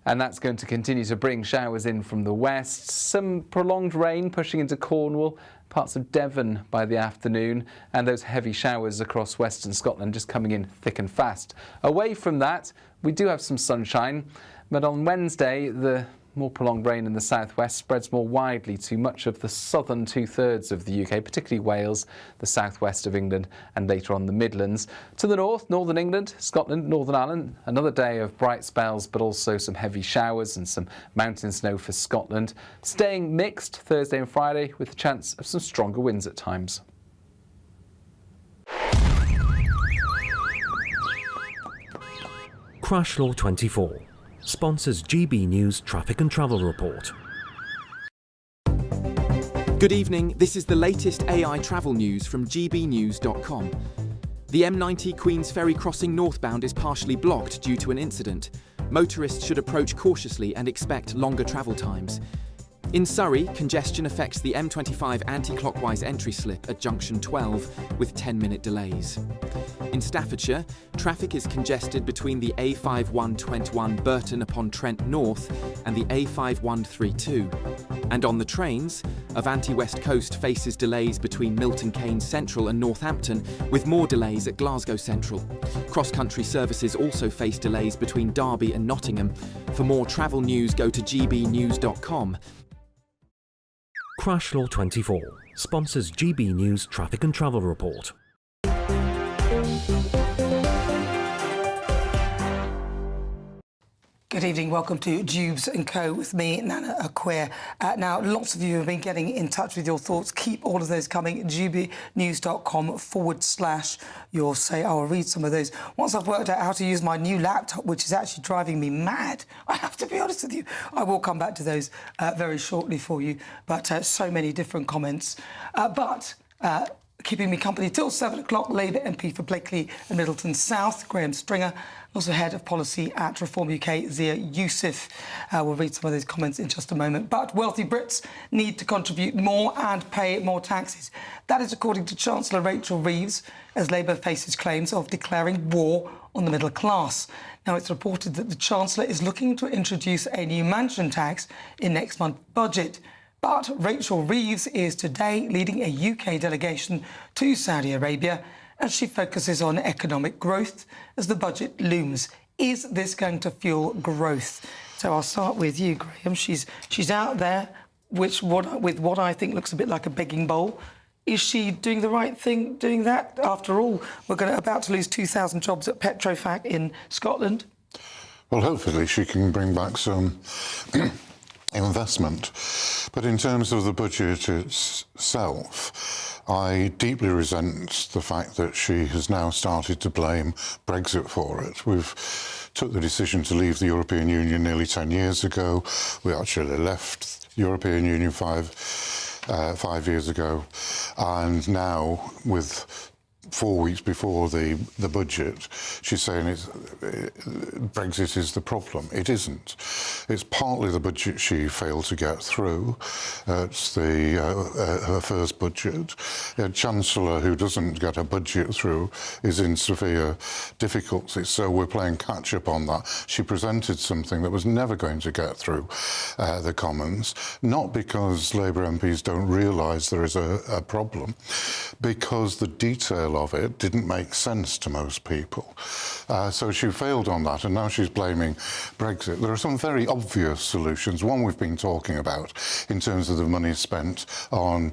And that's going to continue to bring showers in from the west. Some prolonged rain pushing into Cornwall, parts of Devon by the afternoon, and those heavy showers across western Scotland just coming in thick and fast. Away from that, we do have some sunshine, but on Wednesday the more prolonged rain in the southwest spreads more widely to much of the southern two-thirds of the UK, particularly Wales, the southwest of England and later on the Midlands. To the north, northern England, Scotland, Northern Ireland, another day of bright spells but also some heavy showers and some mountain snow for Scotland. Staying mixed Thursday and Friday with the chance of some stronger winds at times. Crash Law 24 sponsors GB News Traffic and Travel Report. Good evening, this is the latest AI travel news from gbnews.com. The M90 Queen's Ferry crossing northbound is partially blocked due to an incident. Motorists should approach cautiously and expect longer travel times. In Surrey, congestion affects the M25 anti-clockwise entry slip at junction 12 with 10-minute delays. In Staffordshire, traffic is congested between the A5121 Burton-upon-Trent North and the A5132. And on the trains, Avanti West Coast faces delays between Milton Keynes Central and Northampton, with more delays at Glasgow Central. Cross-country services also face delays between Derby and Nottingham. For more travel news, go to gbnews.com. Crash Law 24 sponsors GB News Traffic and Travel Report. Good evening, welcome to Dewbs & Co with me, Nana Aquia. Now, lots of you have been getting in touch with your thoughts. Keep all of those coming. gbnews.com/your say. I'll read some of those. Once I've worked out how to use my new laptop, which is actually driving me mad, I have to be honest with you. I will come back to those very shortly for you. But so many different comments. Keeping me company till 7 o'clock, Labour MP for Blakely and Middleton South, Graham Stringer, also Head of Policy at Reform UK, Zia Youssef. We'll read some of those comments in just a moment. But wealthy Brits need to contribute more and pay more taxes. That is according to Chancellor Rachel Reeves, as Labour faces claims of declaring war on the middle class. Now, it's reported that the Chancellor is looking to introduce a new mansion tax in next month's budget. But Rachel Reeves is today leading a UK delegation to Saudi Arabia as she focuses on economic growth as the budget looms. Is this going to fuel growth? So I'll start with you, Graham. She's out there with what I think looks a bit like a begging bowl. Is she doing the right thing doing that? After all, we're about to lose 2,000 jobs at Petrofac in Scotland. Well, hopefully she can bring back some investment. But in terms of the budget itself, I deeply resent the fact that she has now started to blame Brexit for it. We've took the decision to leave the European Union nearly 10 years ago. We actually left the European Union 5 years ago, and now with 4 weeks before the budget, she's saying Brexit is the problem. It isn't. It's partly the budget she failed to get through. It's her first budget. A Chancellor who doesn't get a budget through is in severe difficulties, so we're playing catch-up on that. She presented something that was never going to get through the Commons, not because Labour MPs don't realise there is a problem, because the detail of it didn't make sense to most people. So she failed on that, and now she's blaming Brexit. There are some very obvious solutions. One we've been talking about in terms of the money spent on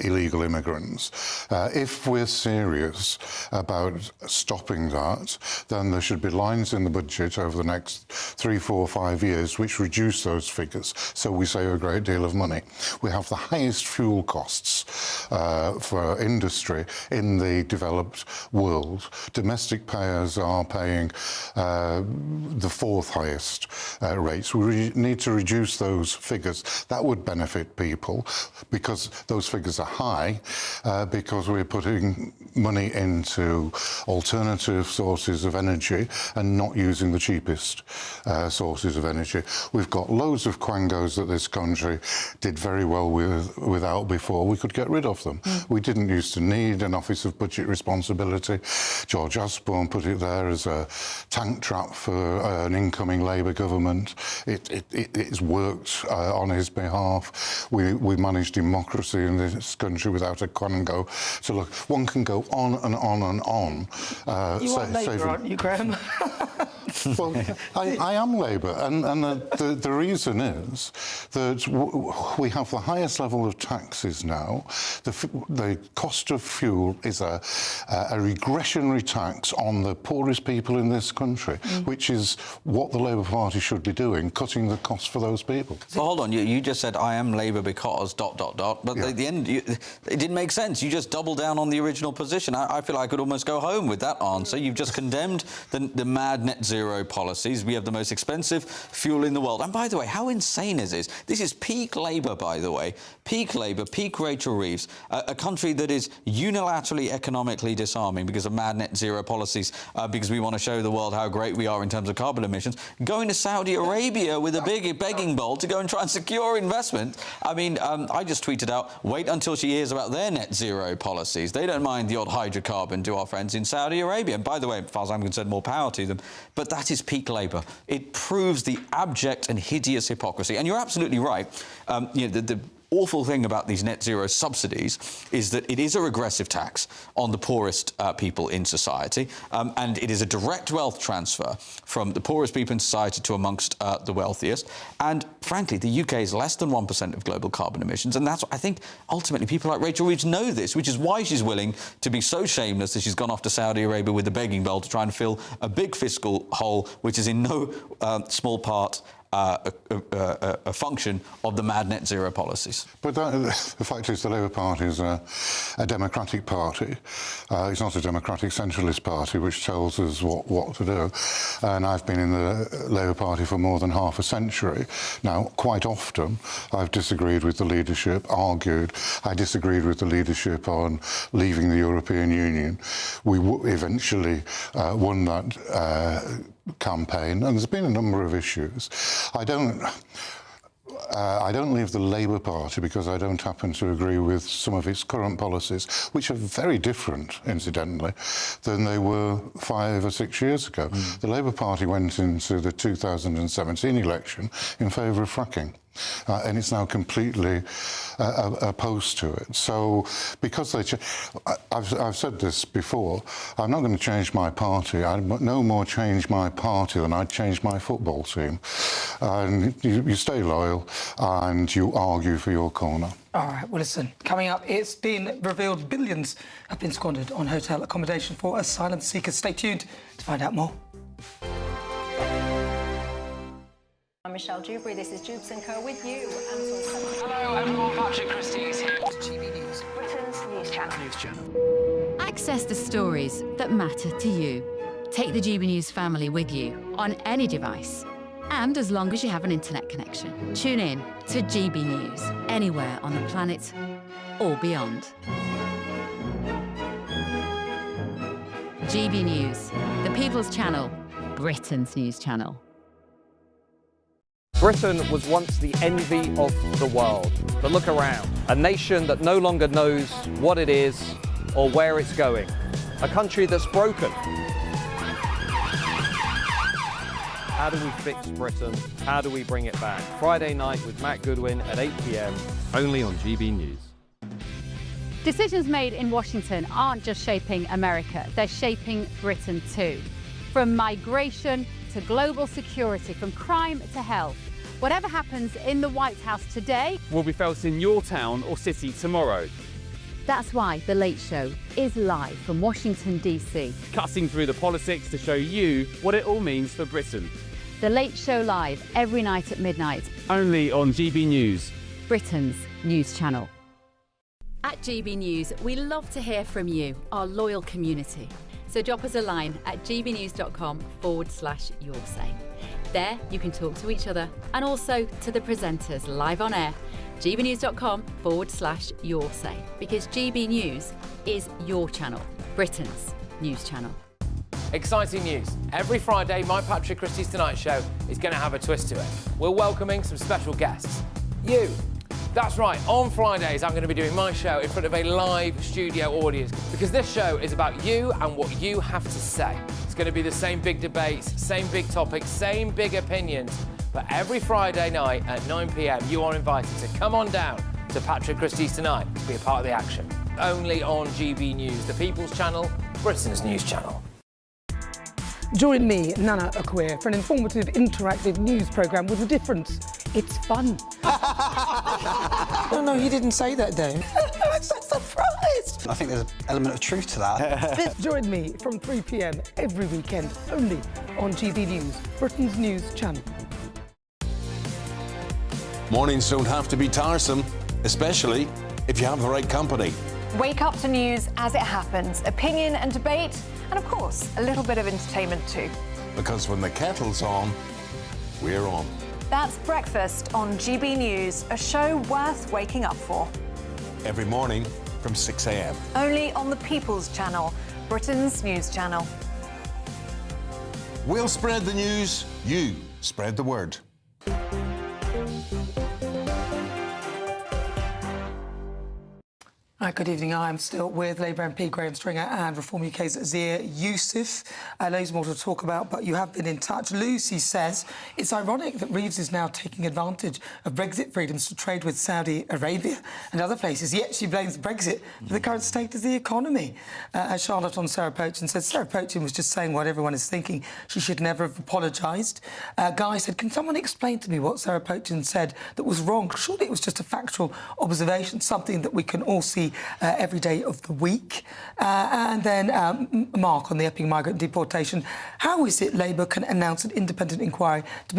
illegal immigrants. If we're serious about stopping that, then there should be lines in the budget over the next 3, 4, 5 years which reduce those figures, so we save a great deal of money. We have the highest fuel costs for industry in the developed world. Domestic payers are paying the 4th highest rates. We need to reduce those figures. That would benefit people because those figures are high, because we're putting money into alternative sources of energy and not using the cheapest sources of energy. We've got loads of quangos that this country did very well without before. We could get rid of them. We didn't used to need an Office of Budget Responsibility. George Osborne put it there as a tank trap for an incoming Labour government. It's worked on his behalf. We manage democracy in this country without a quango. So look, one can go on and on and on. You are Labour, aren't you, Graham? Well, I am Labour, and the reason is that we have the highest level of taxes now. The cost of fuel is a regressionary tax on the poorest people in this country, which is what the Labour Party should be doing, cutting the cost for those people. So hold on, you just said I am Labour because ... but at the end it didn't make sense. You just doubled down on the original position. I feel I could almost go home with that answer. You've just condemned the mad net zero policies. We have the most expensive fuel in the world. And by the way, how insane is this? This is peak Labour, by the way. Peak Labour, peak Rachel Reeves, a country that is unilaterally economically disarming because of mad net zero policies, because we want to show the world how great we are in terms of carbon emissions, going to Saudi Arabia with a big begging bowl to go and try and secure investment. I mean, I just tweeted out, wait until she hears about their net zero policies. They don't mind the odd hydrocarbon to our friends in Saudi Arabia. And by the way, as far as I'm concerned, more power to them. But that is peak Labour. It proves the abject and hideous hypocrisy. And you're absolutely right. The awful thing about these net zero subsidies is that it is a regressive tax on the poorest people in society, and it is a direct wealth transfer from the poorest people in society to amongst the wealthiest. And frankly, the UK is less than 1% of global carbon emissions, and that's what I think ultimately people like Rachel Reeves know this, which is why she's willing to be so shameless that she's gone off to Saudi Arabia with a begging bowl to try and fill a big fiscal hole, which is in no small part a function of the mad net zero policies. But the fact is the Labour Party is a democratic party. It's not a democratic centralist party which tells us what to do. And I've been in the Labour Party for more than half a century. Now, quite often, I've disagreed with the leadership, I disagreed with the leadership on leaving the European Union. We eventually won that campaign, and there's been a number of issues. I don't leave the Labour Party because I don't happen to agree with some of its current policies, which are very different, incidentally, than they were 5 or 6 years ago. The Labour Party went into the 2017 election in favour of fracking. And it's now completely opposed to it. So, because I've said this before, I'm not going to change my party. I'd no more change my party than I'd change my football team. And you stay loyal and you argue for your corner. All right, well, listen, coming up, it's been revealed billions have been squandered on hotel accommodation for asylum seekers. Stay tuned to find out more. I'm Michelle Dewberry, this is Dewbs & Co with you. Hello everyone, Patrick Christie is here. GBNews, Britain's news channel. Access the stories that matter to you. Take the GB News family with you on any device. And as long as you have an internet connection, tune in to GB News anywhere on the planet or beyond. GB News, the People's Channel, Britain's news channel. Britain was once the envy of the world. But look around. A nation that no longer knows what it is or where it's going. A country that's broken. How do we fix Britain? How do we bring it back? Friday night with Matt Goodwin at 8 p.m. Only on GB News. Decisions made in Washington aren't just shaping America, they're shaping Britain too. From migration to global security, from crime to health. Whatever happens in the White House today Will be felt in your town or city tomorrow. That's why The Late Show is live from Washington, D.C. Cutting through the politics to show you what it all means for Britain. The Late Show live every night at midnight. Only on GB News. Britain's news channel. At GB News, we love to hear from you, our loyal community. So drop us a line at gbnews.com/yoursay. There you can talk to each other and also to the presenters live on air. gbnews.com/yoursay, because GB News is your channel, Britain's news channel. Exciting news. Every Friday, my Patrick Christie's Tonight Show is going to have a twist to it. We're welcoming some special guests. You. That's right, on Fridays I'm going to be doing my show in front of a live studio audience, because this show is about you and what you have to say. It's going to be the same big debates, same big topics, same big opinions, but every Friday night at 9 p.m. you are invited to come on down to Patrick Christie's Tonight to be a part of the action. Only on GB News, the People's Channel, Britain's news channel. Join me, Nana Akweer, for an informative, interactive news programme with a difference. It's fun. No, he didn't say that, Dave. I'm so surprised. I think there's an element of truth to that. Join me from 3 p.m. every weekend, only on GB News, Britain's news channel. Mornings don't have to be tiresome, especially if you have the right company. Wake up to news as it happens, opinion and debate, and of course, a little bit of entertainment too. Because when the kettle's on, we're on. That's Breakfast on GB News, a show worth waking up for. Every morning from 6 a.m. Only on the People's Channel, Britain's news channel. We'll spread the news, you spread the word. Hi, good evening. I'm still with Labour MP Graham Stringer and Reform UK's Zia Youssef. Loads more to talk about, but you have been in touch. Lucy says it's ironic that Reeves is now taking advantage of Brexit freedoms to trade with Saudi Arabia and other places, yet she blames Brexit for the current state of the economy. Charlotte on Sarah Pochin said Sarah Pochin was just saying what everyone is thinking. She should never have apologised. Guy said, can someone explain to me what Sarah Pochin said that was wrong? Surely it was just a factual observation, something that we can all see every day of the week. And then Mark on the Epping migrant deportation. How is it Labour can announce an independent inquiry to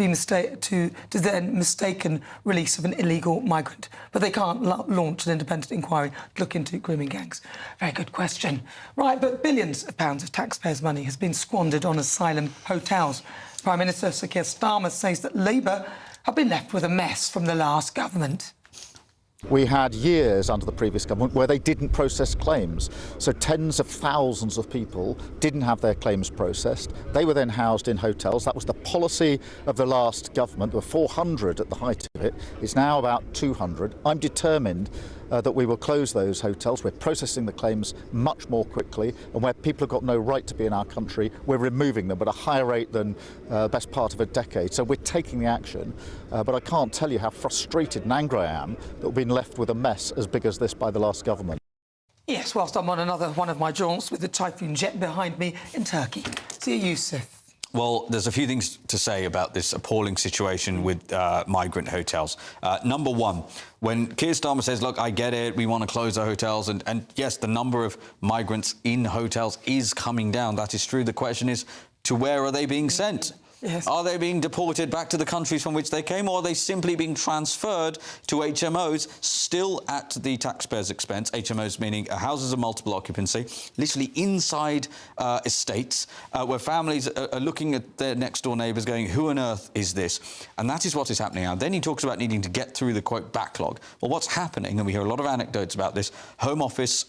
then mistaken release of an illegal migrant, but they can't launch an independent inquiry to look into grooming gangs? Very good question. Right, but billions of pounds of taxpayers' money has been squandered on asylum hotels. Prime Minister Sir Keir Starmer says that Labour have been left with a mess from the last government. We had years under the previous government where they didn't process claims. So tens of thousands of people didn't have their claims processed. They were then housed in hotels. That was the policy of the last government. There were 400 at the height of it. It's now about 200. I'm determined that we will close those hotels. We're processing the claims much more quickly, and where people have got no right to be in our country, we're removing them at a higher rate than the best part of a decade. So we're taking the action, but I can't tell you how frustrated and angry I am that we've been left with a mess as big as this by the last government. Yes, whilst I'm on another one of my jaunts with the Typhoon jet behind me in Turkey. Zia Youssef. Well, there's a few things to say about this appalling situation with migrant hotels. Number one, when Keir Starmer says, look, I get it, we want to close our hotels, and yes, the number of migrants in hotels is coming down. That is true. The question is, to where are they being sent? Yes. Are they being deported back to the countries from which they came, or are they simply being transferred to HMOs, still at the taxpayers' expense? HMOs meaning houses of multiple occupancy, literally inside estates, where families are looking at their next-door neighbours going, who on earth is this? And that is what is happening now. Then he talks about needing to get through the, quote, backlog. Well, what's happening, and we hear a lot of anecdotes about this, Home Office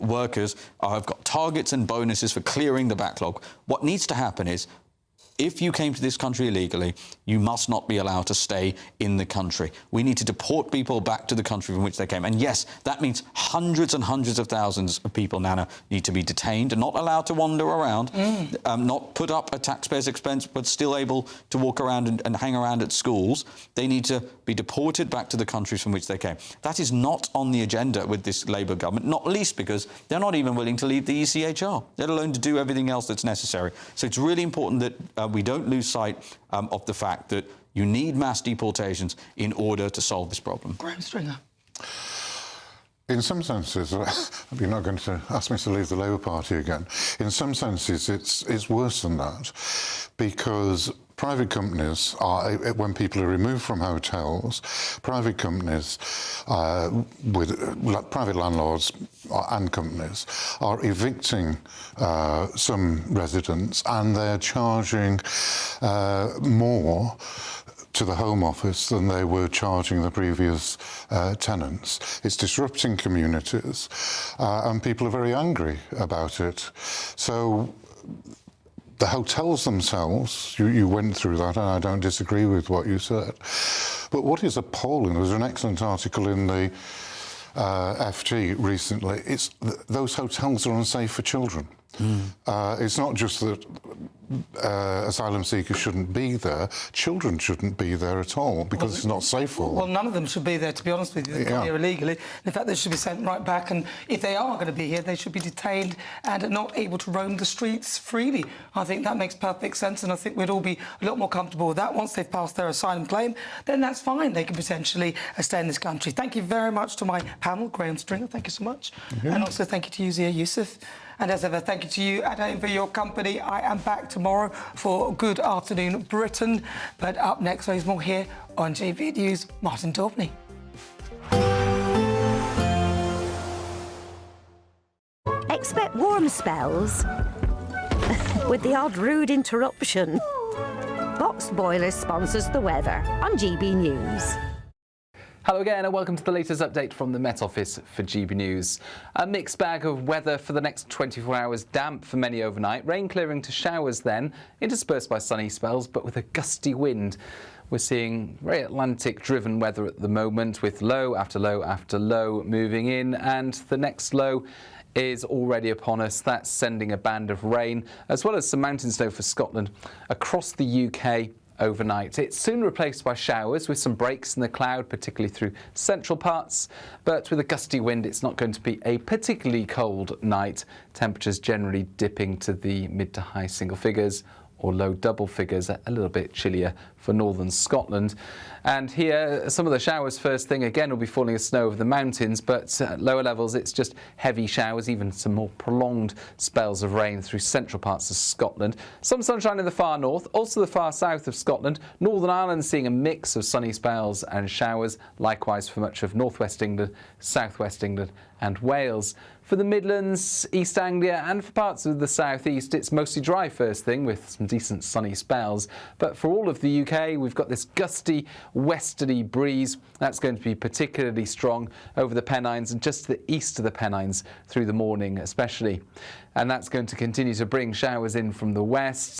workers have got targets and bonuses for clearing the backlog. What needs to happen is, if you came to this country illegally, you must not be allowed to stay in the country. We need to deport people back to the country from which they came. And yes, that means hundreds and hundreds of thousands of people, Nana, need to be detained and not allowed to wander around, not put up at taxpayers' expense, but still able to walk around and hang around at schools. They need to be deported back to the countries from which they came. That is not on the agenda with this Labour government, not least because they're not even willing to leave the ECHR, let alone to do everything else that's necessary. So it's really important that we don't lose sight of the fact that you need mass deportations in order to solve this problem. Graham Stringer. In some senses, you're not going to ask me to leave the Labour Party again. In some senses, it's worse than that, because private companies are, when people are removed from hotels, private companies with private landlords and companies are evicting some residents, and they're charging more to the Home Office than they were charging the previous tenants. It's disrupting communities, and people are very angry about it. So the hotels themselves, you went through that, and I don't disagree with what you said. But what is appalling, there was an excellent article in the FT recently, those hotels are unsafe for children. It's not just that asylum seekers shouldn't be there, children shouldn't be there at all, because it's not safe for them. Well, none of them should be there, to be honest with you. They come here illegally. In fact, they should be sent right back, and if they are going to be here, they should be detained and not able to roam the streets freely. I think that makes perfect sense, and I think we'd all be a lot more comfortable with that. Once they've passed their asylum claim, then that's fine. They can potentially stay in this country. Thank you very much to my panel, Graham Stringer, thank you so much. And also thank you to you, Zia Youssef. And as ever, thank you to you, Adain, for your company. I am back tomorrow for Good Afternoon Britain. But up next, there's more here on GB News. Martin Daubney. Expect warm spells with the odd rude interruption. Boxed Boilers sponsors the weather on GB News. Hello again and welcome to the latest update from the Met Office for GB News. A mixed bag of weather for the next 24 hours. Damp for many overnight, rain clearing to showers then, interspersed by sunny spells, but with a gusty wind. We're seeing very Atlantic-driven weather at the moment, with low after low after low moving in, and the next low is already upon us. That's sending a band of rain, as well as some mountain snow for Scotland across the UK overnight. It's soon replaced by showers with some breaks in the cloud, particularly through central parts, but with a gusty wind it's not going to be a particularly cold night. Temperatures generally dipping to the mid to high single figures or low double figures, a little bit chillier for northern Scotland. And here, some of the showers first thing again will be falling as snow over the mountains, but at lower levels it's just heavy showers, even some more prolonged spells of rain through central parts of Scotland. Some sunshine in the far north, also the far south of Scotland. Northern Ireland seeing a mix of sunny spells and showers, likewise for much of northwest England, southwest England and Wales. For the Midlands, East Anglia and for parts of the southeast, it's mostly dry first thing with some decent sunny spells. But for all of the UK, we've got this gusty westerly breeze. That's going to be particularly strong over the Pennines and just to the east of the Pennines through the morning especially. And that's going to continue to bring showers in from the west.